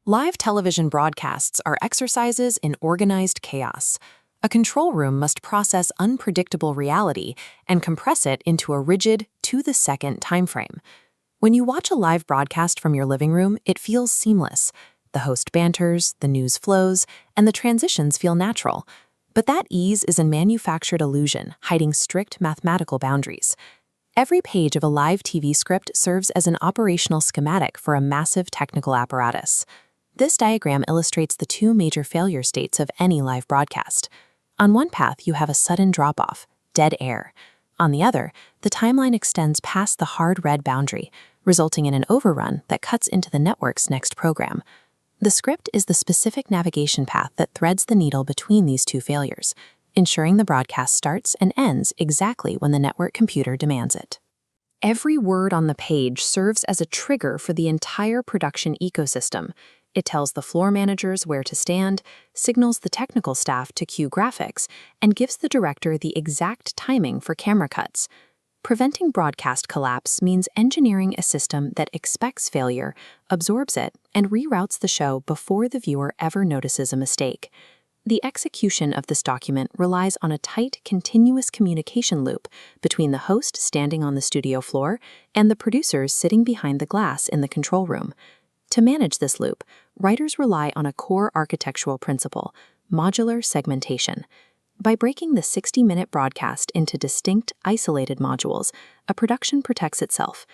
Live television broadcasts are exercises in organized chaos. A control room must process unpredictable reality and compress it into a rigid, to-the-second timeframe. When you watch a live broadcast from your living room, it feels seamless. The host banters, the news flows, and the transitions feel natural. But that ease is a manufactured illusion, hiding strict mathematical boundaries. Every page of a live TV script serves as an operational schematic for a massive technical apparatus. This diagram illustrates the two major failure states of any live broadcast. On one path, you have a sudden drop-off, dead air. On the other, the timeline extends past the hard red boundary, resulting in an overrun that cuts into the network's next program. The script is the specific navigation path that threads the needle between these two failures, ensuring the broadcast starts and ends exactly when the network computer demands it. Every word on the page serves as a trigger for the entire production ecosystem. It tells the floor managers where to stand, signals the technical staff to cue graphics, and gives the director the exact timing for camera cuts. Preventing broadcast collapse means engineering a system that expects failure, absorbs it, and reroutes the show before the viewer ever notices a mistake. The execution of this document relies on a tight, continuous communication loop between the host standing on the studio floor and the producers sitting behind the glass in the control room. To manage this loop, writers rely on a core architectural principle, modular segmentation. By breaking the 60-minute broadcast into distinct, isolated modules, a production protects itself.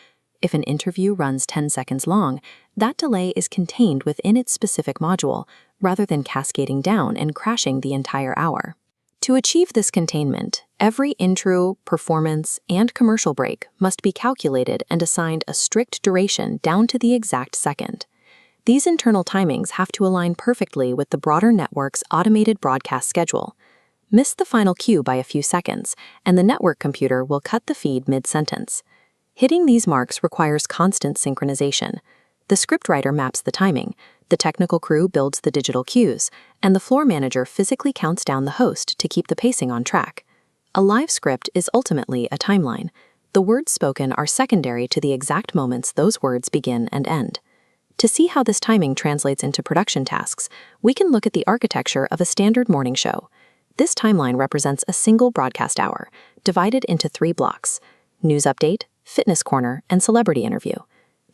If an interview runs 10 seconds long, that delay is contained within its specific module, rather than cascading down and crashing the entire hour. To achieve this containment, every intro, performance, and commercial break must be calculated and assigned a strict duration down to the exact second. These internal timings have to align perfectly with the broader network's automated broadcast schedule. Miss the final cue by a few seconds, and the network computer will cut the feed mid-sentence. Hitting these marks requires constant synchronization. The scriptwriter maps the timing, the technical crew builds the digital cues, and the floor manager physically counts down the host to keep the pacing on track. A live script is ultimately a timeline. The words spoken are secondary to the exact moments those words begin and end. To see how this timing translates into production tasks, we can look at the architecture of a standard morning show. This timeline represents a single broadcast hour, divided into 3 blocks: news update, fitness corner, and celebrity interview.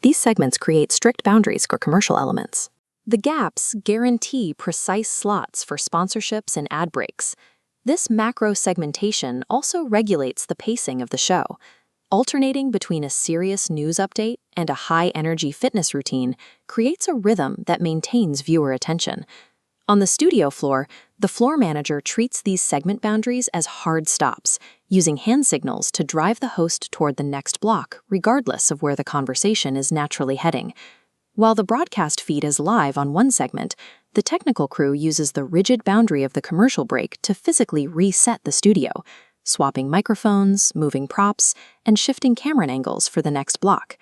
These segments create strict boundaries for commercial elements. The gaps guarantee precise slots for sponsorships and ad breaks. This macro segmentation also regulates the pacing of the show. Alternating between a serious news update and a high-energy fitness routine creates a rhythm that maintains viewer attention. On the studio floor, the floor manager treats these segment boundaries as hard stops, using hand signals to drive the host toward the next block, regardless of where the conversation is naturally heading. While the broadcast feed is live on one segment, the technical crew uses the rigid boundary of the commercial break to physically reset the studio, swapping microphones, moving props, and shifting camera angles for the next block.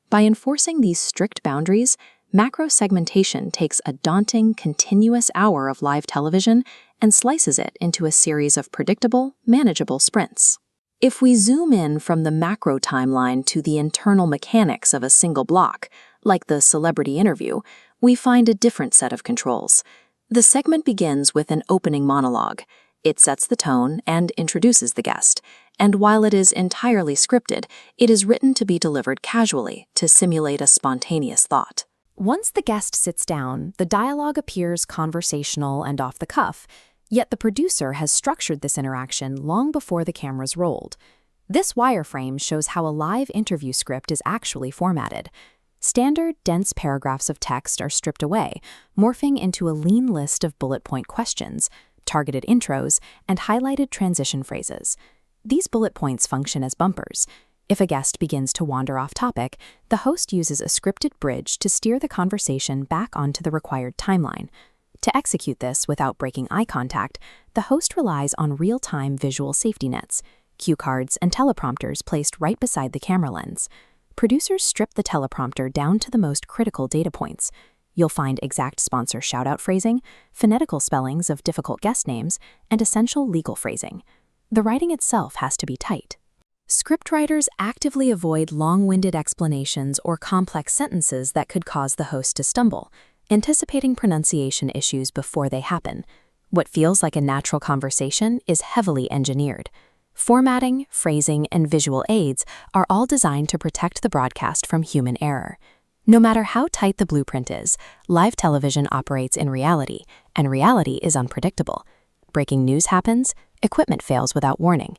By enforcing these strict boundaries, macro segmentation takes a daunting, continuous hour of live television and slices it into a series of predictable, manageable sprints. If we zoom in from the macro timeline to the internal mechanics of a single block, like the celebrity interview, we find a different set of controls. The segment begins with an opening monologue. It sets the tone and introduces the guest, and while it is entirely scripted, it is written to be delivered casually to simulate a spontaneous thought. Once the guest sits down, the dialogue appears conversational and off the cuff, yet the producer has structured this interaction long before the cameras rolled. This wireframe shows how a live interview script is actually formatted. Standard, dense paragraphs of text are stripped away, morphing into a lean list of bullet point questions, targeted intros, and highlighted transition phrases. These bullet points function as bumpers. If a guest begins to wander off topic, the host uses a scripted bridge to steer the conversation back onto the required timeline. To execute this without breaking eye contact, the host relies on real-time visual safety nets, cue cards, and teleprompters placed right beside the camera lens. Producers strip the teleprompter down to the most critical data points. You'll find exact sponsor shout-out phrasing, phonetical spellings of difficult guest names, and essential legal phrasing. The writing itself has to be tight. Scriptwriters actively avoid long-winded explanations or complex sentences that could cause the host to stumble. anticipating pronunciation issues before they happen. What feels like a natural conversation is heavily engineered. Formatting, phrasing, and visual aids are all designed to protect the broadcast from human error. No matter how tight the blueprint is, live television operates in reality, and reality is unpredictable. Breaking news happens, equipment fails without warning.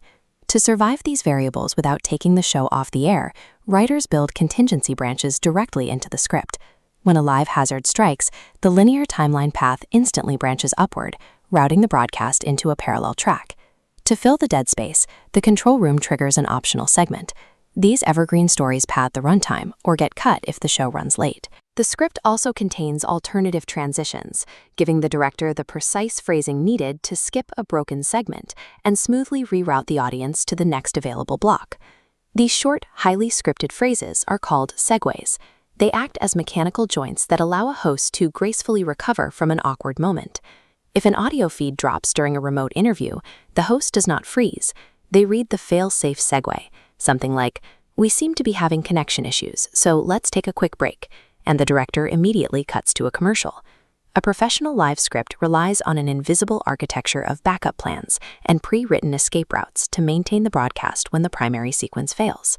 To survive these variables without taking the show off the air, writers build contingency branches directly into the script. When a live hazard strikes, the linear timeline path instantly branches upward, routing the broadcast into a parallel track. To fill the dead space, the control room triggers an optional segment. These evergreen stories pad the runtime or get cut if the show runs late. The script also contains alternative transitions, giving the director the precise phrasing needed to skip a broken segment and smoothly reroute the audience to the next available block. These short, highly scripted phrases are called segues. They act as mechanical joints that allow a host to gracefully recover from an awkward moment. If an audio feed drops during a remote interview, the host does not freeze. They read the fail-safe segue, something like, "We seem to be having connection issues, so let's take a quick break," and the director immediately cuts to a commercial. A professional live script relies on an invisible architecture of backup plans and pre-written escape routes to maintain the broadcast when the primary sequence fails.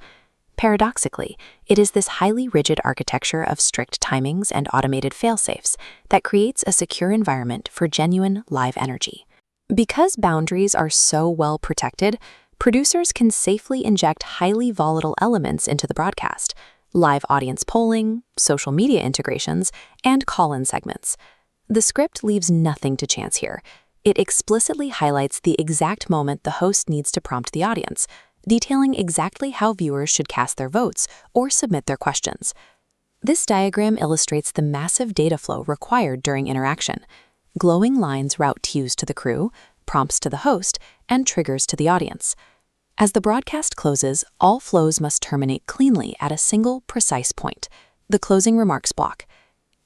Paradoxically, it is this highly rigid architecture of strict timings and automated fail-safes that creates a secure environment for genuine live energy. Because boundaries are so well protected, producers can safely inject highly volatile elements into the broadcast: live audience polling, social media integrations, and call-in segments. The script leaves nothing to chance here. It explicitly highlights the exact moment the host needs to prompt the audience, detailing exactly how viewers should cast their votes or submit their questions. This diagram illustrates the massive data flow required during interaction. Glowing lines route cues to the crew, prompts to the host, and triggers to the audience. As the broadcast closes, all flows must terminate cleanly at a single, precise point, the closing remarks block.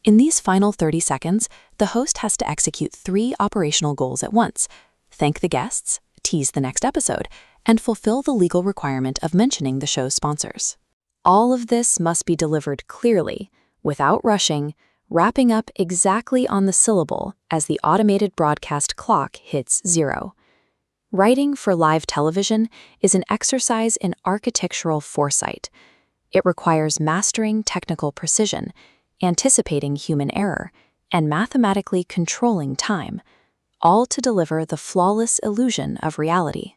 In these final 30 seconds, the host has to execute 3 operational goals at once: thank the guests, tease the next episode, and fulfill the legal requirement of mentioning the show's sponsors. All of this must be delivered clearly, without rushing, wrapping up exactly on the syllable as the automated broadcast clock hits 0. Writing for live television is an exercise in architectural foresight. It requires mastering technical precision, anticipating human error, and mathematically controlling time, all to deliver the flawless illusion of reality.